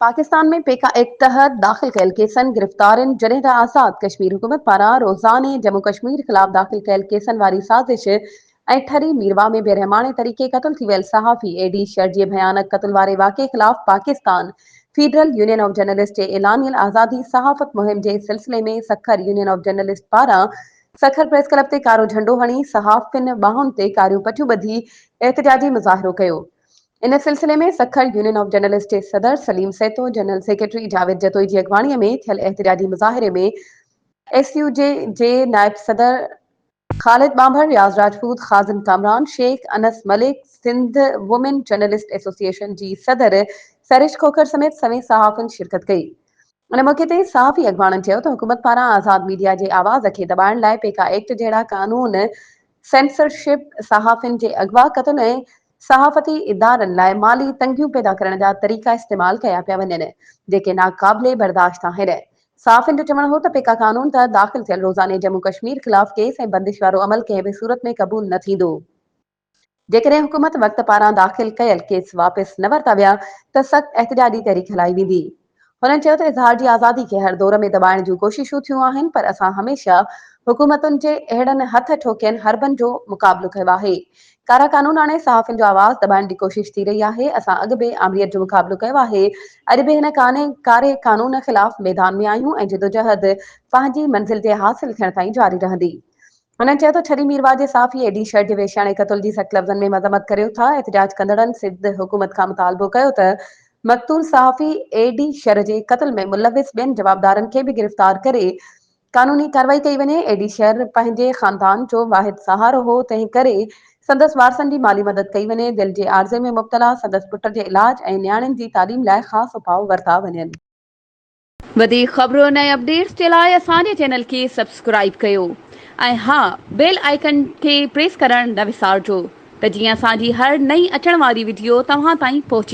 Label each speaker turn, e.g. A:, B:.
A: पाकिस्तान में पेका एक्ट तहत दाखिल कयल केसनि गिरफ़्तारनि जॾहिं त आज़ाद कश्मीर हुकूमत पारां रोज़ाने जम्मू कश्मीर ख़िलाफ़ दाखिल कयल केसनि वारी साज़िश ऐं ठरी मीरवा में बेरहमाने तरीक़े क़त्ल थी वियल सहाफ़ी एडी शर जे भयानक क़त्ल वारे वाक़े ख़िलाफ़ Pakistan federal union of journalist जे ऐलानियल आज़ादी सहाफ़त मुहिम जे सिलसिले में सखर यूनियन ऑफ जर्नलिस्ट पारां सखर प्रेस क्लब ते कारो झंडो हणी सहाफ़ियुनि ॿाहुनि ते कारियूं पटियूं ॿधी एहतिजाजी मुज़ाहिरो कयो। इन सिलसिले में सखर यूनियन ऑफ जर्नलिस्ट जे सदर सलीम सेतो जनरल सेक्रेटरी जावेद जतोई जी अॻवानीअ में थियल एहतिजाजी मुज़ाहिरे में SUJ जे नायब सदर ख़ालिद बांभर, रियाज़ राजपूत, ख़ाज़िन Kamran, Sheikh Anas Malik, Sindh women journalist association जी सदर सरिश खोखर समेत सवें सहाफ़ियुनि शिरकत कई। उन मौक़े ते सहाफ़ी अॻवाननि चयो त हुकूमत पारां आज़ाद मीडिया जे आवाज़ खे दॿाइण लाइ पेका एक्ट जहिड़ा कानून सेंसरशिप सहाफ़ियुनि जे अगवा क़त्ल ऐं सहाफ़ती इदारनि लाइ माली तंगियूं पैदा करण जा तरीक़ा इस्तेमाल कया पिया वञनि जेके नाक़ाबिले बर्दाश्त आहिनि। सहाफ़ियुनि जो चवणु हो त पेका कानून तहत दाख़िल थियल रोज़ाने जम्मू कश्मीर ख़िलाफ़ केस ऐं बंदिश वारो अमल कंहिं बि सूरत में क़बूल न थींदो। जेकॾहिं हुकूमत वक़्त पारां दाख़िल कयल केस वापसि न वरिता विया त सख़्त एहतिजाजी तहरीक हलाई वेंदी। हुननि चयो त इज़हार जी आज़ादी खे हर दौर में दॿाइण जूं कोशिशूं थियूं आहिनि पर असां हमेशह हुकूमतुनि जे अहिड़नि हथ ठोकियल हरबनि जो मुक़ाबिलो कयो आहे। कारा कानून आणे सहाफ़ियुनि जो आवाज़ दॿाइण जी कोशिश थी रही आहे। असां अॻु बि आमरीअत जो मुक़ाबिलो कयो आहे। अॼु बि हिन कारे कानून ख़िलाफ़ मैदान में आहियूं ऐं जिदोजहद पंहिंजी मंज़िल ते हासिल थियण ताईं जारी रहंदी। हुननि चयो त छरी मीरवा जे साफ़ी एडी शर जे वेश्याणे क़त्ल जी सख़्त लफ़्ज़नि में मज़म्मत करियो था। एहतिजाज कंदड़नि सिंध हुकूमत खां मुतालबो कयो त मक़तूल सहाफ़ी एडी शर जे क़त्ल में मुलविस ॿियनि जवाबदारनि खे बि गिरफ़्तार करे कानूनी कार्रवाई कई वञे। एडी शर पंहिंजे ख़ानदान जो वाहिद सहारो हो, तंहिं करे संदसि वारसनि जी माली मदद कई वञे। दिल जे आर्ज़े में मुब्तला संदसि पुट जे इलाज ऐं न्याणियुनि जी तालीम लाइ ख़ासि उपाउ वरिता वञनि।
B: वधीक ख़बरुनि ऐं अपडेट्स जे लाइ असांजे चैनल खे सब्सक्राइब कयो ऐं हा बेल आइकन खे प्रेस करणु न विसारिजो त जीअं असांजी हर नई अचण वारी वीडियो तव्हां ताईं पहुचे।